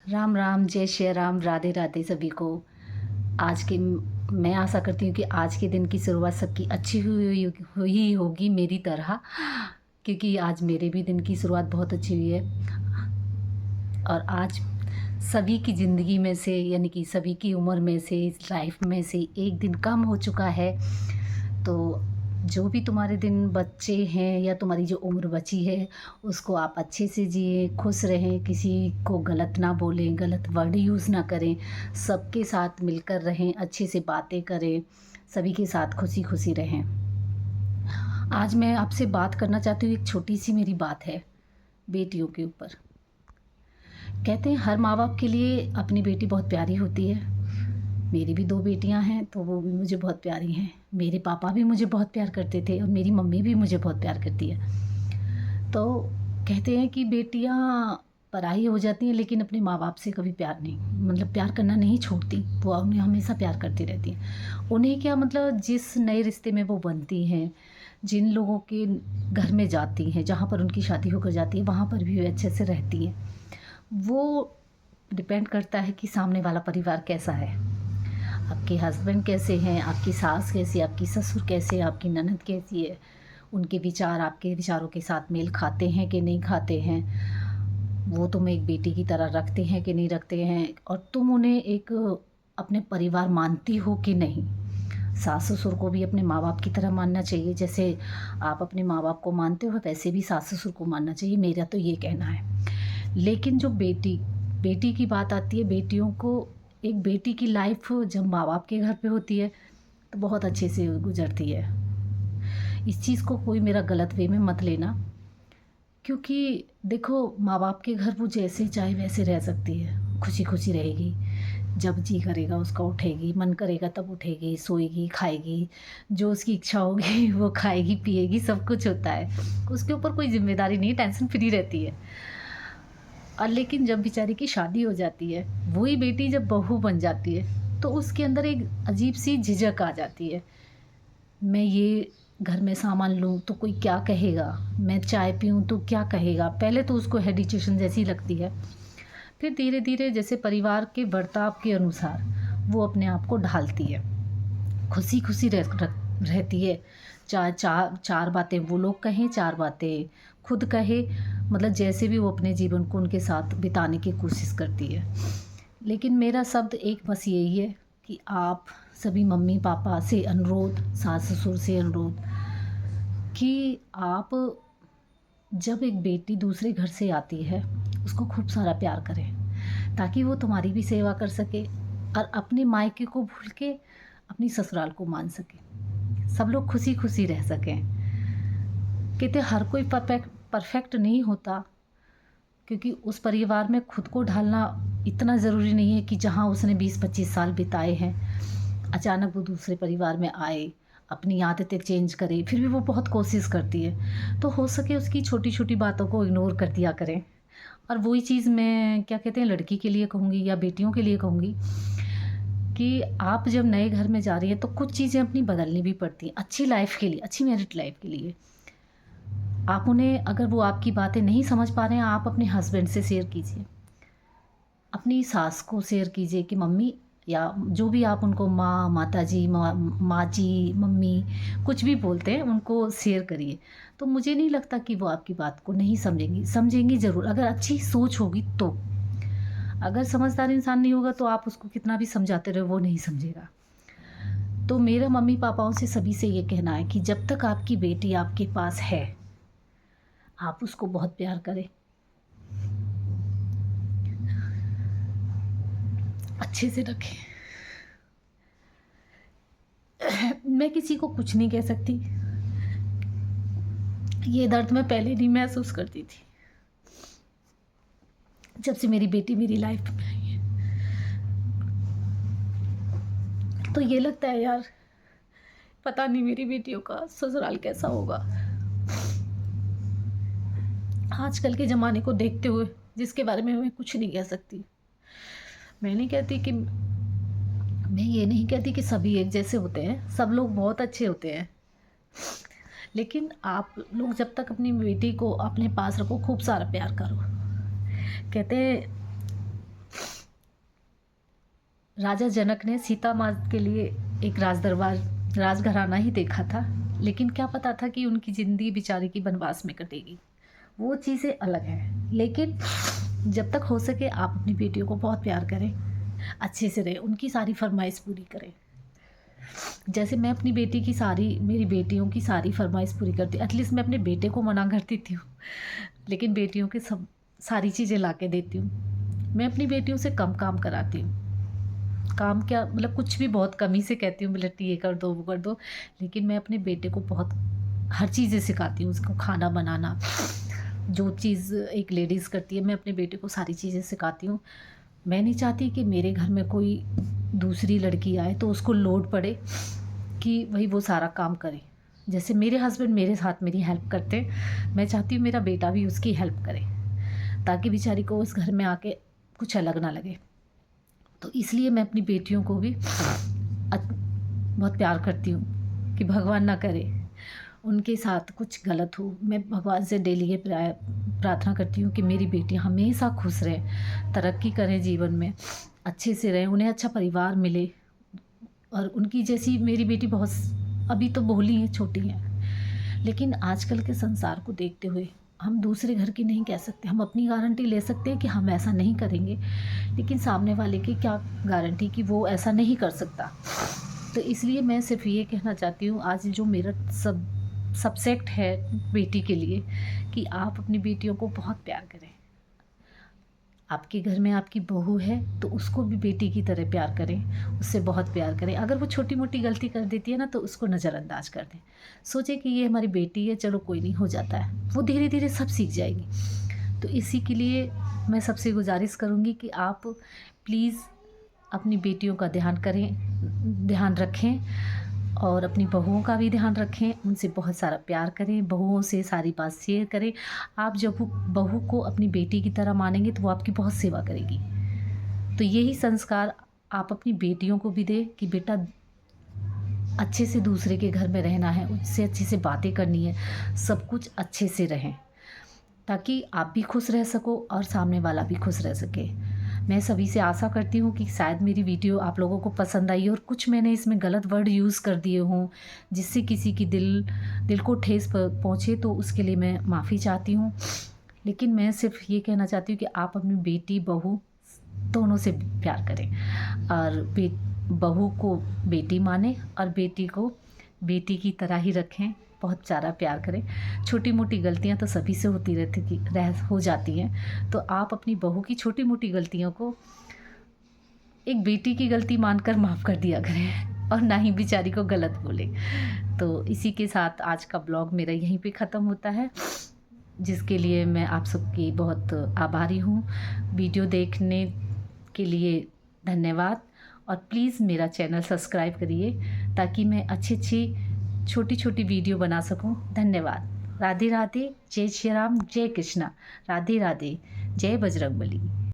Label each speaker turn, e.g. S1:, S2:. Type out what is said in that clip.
S1: राम राम, जय श्री राम, राधे राधे सभी को। आज के मैं आशा करती हूँ कि आज के दिन की शुरुआत सबकी अच्छी हुई होगी मेरी तरह, क्योंकि आज मेरे भी दिन की शुरुआत बहुत अच्छी हुई है। और आज सभी की ज़िंदगी में से, यानी कि सभी की उम्र में से, इस लाइफ में से एक दिन कम हो चुका है। तो जो भी तुम्हारे दिन बच्चे हैं या तुम्हारी जो उम्र बची है, उसको आप अच्छे से जिए, खुश रहें, किसी को गलत ना बोलें, गलत वर्ड यूज़ ना करें, सबके साथ मिलकर रहें, अच्छे से बातें करें, सभी के साथ खुशी खुशी रहें। आज मैं आपसे बात करना चाहती हूँ, एक छोटी सी मेरी बात है बेटियों के ऊपर। कहते हैं हर माँ बाप के लिए अपनी बेटी बहुत प्यारी होती है। मेरी भी 2 बेटियां हैं, तो वो भी मुझे बहुत प्यारी हैं। मेरे पापा भी मुझे बहुत प्यार करते थे और मेरी मम्मी भी मुझे बहुत प्यार करती है। तो कहते हैं कि बेटियां पराई हो जाती हैं, लेकिन अपने माँ बाप से कभी प्यार नहीं, मतलब प्यार करना नहीं छोड़ती। वो उन्हें हमेशा प्यार करती रहती हैं। उन्हें क्या मतलब, जिस नए रिश्ते में वो बनती हैं, जिन लोगों के घर में जाती हैं, जहाँ पर उनकी शादी होकर जाती है, वहाँ पर भी वो अच्छे से रहती हैं। वो डिपेंड करता है कि सामने वाला परिवार कैसा है, आपके हस्बैंड कैसे हैं, आपकी सास कैसी है, आपकी ससुर कैसे है, आपकी ननद कैसी है, उनके विचार आपके विचारों के साथ मेल खाते हैं कि नहीं खाते हैं, वो तुम्हें एक बेटी की तरह रखते हैं कि नहीं रखते हैं, और तुम उन्हें एक अपने परिवार मानती हो कि नहीं। सास ससुर को भी अपने माँ बाप की तरह मानना चाहिए, जैसे आप अपने माँ बाप को मानते हो वैसे भी सास ससुर को मानना चाहिए, मेरा तो ये कहना है। लेकिन जो बेटी बेटी की बात आती है, बेटियों को, एक बेटी की लाइफ जब माँ बाप के घर पे होती है तो बहुत अच्छे से गुजरती है। इस चीज़ को कोई मेरा गलत वे में मत लेना, क्योंकि देखो माँ बाप के घर वो जैसे चाहे वैसे रह सकती है, खुशी खुशी रहेगी, जब जी करेगा उसका उठेगी, मन करेगा तब उठेगी, सोएगी, खाएगी, जो उसकी इच्छा होगी वो खाएगी पिएगी, सब कुछ होता है। उसके ऊपर कोई जिम्मेदारी नहीं, टेंशन फ्री रहती है। और लेकिन जब बेचारी की शादी हो जाती है, वही बेटी जब बहू बन जाती है, तो उसके अंदर एक अजीब सी झिझक आ जाती है। मैं ये घर में सामान लूँ तो कोई क्या कहेगा, मैं चाय पीऊँ तो क्या कहेगा। पहले तो उसको हेडिटेशन जैसी लगती है, फिर धीरे धीरे जैसे परिवार के बर्ताव के अनुसार वो अपने आप को ढालती है, खुशी खुशी रहती है। चार चार चार बातें वो लोग कहें, चार बातें खुद कहे, मतलब जैसे भी वो अपने जीवन को उनके साथ बिताने की कोशिश करती है। लेकिन मेरा शब्द एक बस यही है कि आप सभी मम्मी पापा से अनुरोध, सास ससुर से अनुरोध, कि आप जब एक बेटी दूसरे घर से आती है उसको खूब सारा प्यार करें, ताकि वो तुम्हारी भी सेवा कर सके और अपने मायके को भूल के अपनी ससुराल को मान सके, सब लोग खुशी खुशी रह सकें। कहते हर कोई परफेक्ट परफेक्ट नहीं होता, क्योंकि उस परिवार में खुद को ढालना इतना ज़रूरी नहीं है कि जहाँ उसने 20-25 साल बिताए हैं, अचानक वो दूसरे परिवार में आए, अपनी आदतें चेंज करे, फिर भी वो बहुत कोशिश करती है। तो हो सके उसकी छोटी छोटी बातों को इग्नोर कर दिया करें। और वही चीज़ मैं क्या कहते हैं, लड़की के लिए कहूँगी या बेटियों के लिए कहूँगी, कि आप जब नए घर में जा रही हैं तो कुछ चीज़ें अपनी बदलनी भी पड़ती हैं, अच्छी लाइफ के लिए, अच्छी मैरिड लाइफ के लिए। आप उन्हें, अगर वो आपकी बातें नहीं समझ पा रहे हैं, आप अपने हस्बैंड से शेयर कीजिए, अपनी सास को शेयर कीजिए कि मम्मी, या जो भी आप उनको माँ, माताजी, माँ जी, मम्मी, कुछ भी बोलते हैं उनको शेयर करिए। तो मुझे नहीं लगता कि वो आपकी बात को नहीं समझेंगी, समझेंगी ज़रूर अगर अच्छी सोच होगी तो। अगर समझदार इंसान नहीं होगा तो आप उसको कितना भी समझाते रहो वो नहीं समझेगा। तो मेरा मम्मी पापाओं से सभी से ये कहना है कि जब तक आपकी बेटी आपके पास है, आप उसको बहुत प्यार करें, अच्छे से रखें। मैं किसी को कुछ नहीं कह सकती, ये दर्द मैं पहले नहीं महसूस करती थी, जब से मेरी बेटी मेरी लाइफ में आई है। तो ये लगता है यार, पता नहीं मेरी बेटियों का ससुराल कैसा होगा। आजकल के ज़माने को देखते हुए जिसके बारे में मैं कुछ नहीं कह सकती। मैं नहीं कहती कि मैं ये नहीं कहती कि सभी एक जैसे होते हैं, सब लोग बहुत अच्छे होते हैं। लेकिन आप लोग जब तक अपनी बेटी को अपने पास रखो, खूब सारा प्यार करो। कहते हैं राजा जनक ने सीता माँ के लिए एक राजदरबार राजघराना ही देखा था, लेकिन क्या पता था कि उनकी ज़िंदगी बेचारे की वनवास में कटेगी। वो चीज़ें अलग हैं। लेकिन जब तक हो सके आप अपनी बेटियों को बहुत प्यार करें, अच्छे से रहें, उनकी सारी फरमाइश पूरी करें। जैसे मैं अपनी बेटी की सारी मेरी बेटियों की सारी फरमाइश पूरी करती हूँ। एटलीस्ट मैं अपने बेटे को मना कर देती हूँ, लेकिन बेटियों की सब सारी चीज़ें ला के देती हूँ। मैं अपनी बेटियों से कम काम कराती हूँ। काम क्या मतलब कुछ भी बहुत कमी से कहती हूँ, बेटा ये कर दो वो कर दो, लेकिन मैं अपने बेटे को बहुत हर चीज़ें सिखाती हूँ। उसको खाना बनाना, जो चीज़ एक लेडीज़ करती है, मैं अपने बेटे को सारी चीज़ें सिखाती हूँ। मैं नहीं चाहती कि मेरे घर में कोई दूसरी लड़की आए तो उसको लोड पड़े कि भाई वो सारा काम करे। जैसे मेरे हस्बैंड मेरे साथ मेरी हेल्प करते हैं, मैं चाहती हूँ मेरा बेटा भी उसकी हेल्प करे, ताकि बेचारी को उस घर में आके कुछ अलग ना लगे। तो इसलिए मैं अपनी बेटियों को भी बहुत प्यार करती हूँ कि भगवान ना करे उनके साथ कुछ गलत हो। मैं भगवान से डेली ये प्रार्थना करती हूँ कि मेरी बेटी हमेशा खुश रहे, तरक्की करें जीवन में, अच्छे से रहें, उन्हें अच्छा परिवार मिले। और उनकी जैसी मेरी बेटी बहुत अभी तो भोली हैं, छोटी हैं, लेकिन आजकल के संसार को देखते हुए हम दूसरे घर की नहीं कह सकते। हम अपनी गारंटी ले सकते हैं कि हम ऐसा नहीं करेंगे, लेकिन सामने वाले की क्या गारंटी कि वो ऐसा नहीं कर सकता। तो इसलिए मैं सिर्फ ये कहना चाहती हूँ, आज जो मेरा सब्जेक्ट है बेटी के लिए, कि आप अपनी बेटियों को बहुत प्यार करें। आपके घर में आपकी बहू है तो उसको भी बेटी की तरह प्यार करें, उससे बहुत प्यार करें। अगर वो छोटी मोटी गलती कर देती है ना, तो उसको नज़रअंदाज कर दें। सोचें कि ये हमारी बेटी है, चलो कोई नहीं, हो जाता है, वो धीरे धीरे सब सीख जाएगी। तो इसी के लिए मैं सबसे गुजारिश करूँगी कि आप प्लीज़ अपनी बेटियों का ध्यान रखें, और अपनी बहुओं का भी ध्यान रखें, उनसे बहुत सारा प्यार करें, बहुओं से सारी बात शेयर करें। आप जब बहू को अपनी बेटी की तरह मानेंगे तो वो आपकी बहुत सेवा करेगी। तो यही संस्कार आप अपनी बेटियों को भी दें कि बेटा अच्छे से दूसरे के घर में रहना है, उससे अच्छे से बातें करनी है, सब कुछ अच्छे से रहें, ताकि आप भी खुश रह सको और सामने वाला भी खुश रह सके। मैं सभी से आशा करती हूँ कि शायद मेरी वीडियो आप लोगों को पसंद आई, और कुछ मैंने इसमें गलत वर्ड यूज़ कर दिए हों जिससे किसी की दिल को ठेस पहुँचे, तो उसके लिए मैं माफ़ी चाहती हूँ। लेकिन मैं सिर्फ ये कहना चाहती हूँ कि आप अपनी बेटी बहू दोनों से प्यार करें, और बहू को बेटी माने और बेटी को बेटी की तरह ही रखें, बहुत सारा प्यार करें। छोटी मोटी गलतियां तो सभी से होती हो जाती हैं, तो आप अपनी बहू की छोटी मोटी गलतियों को एक बेटी की गलती मानकर माफ़ कर दिया करें, और ना ही बेचारी को गलत बोले। तो इसी के साथ आज का ब्लॉग मेरा यहीं पे ख़त्म होता है, जिसके लिए मैं आप सबकी बहुत आभारी हूँ। वीडियो देखने के लिए धन्यवाद, और प्लीज़ मेरा चैनल सब्सक्राइब करिए, ताकि मैं अच्छी छोटी छोटी वीडियो बना सकूं। धन्यवाद। राधे राधे, जय श्री राम, जय कृष्णा, राधे राधे, जय बजरंगबली।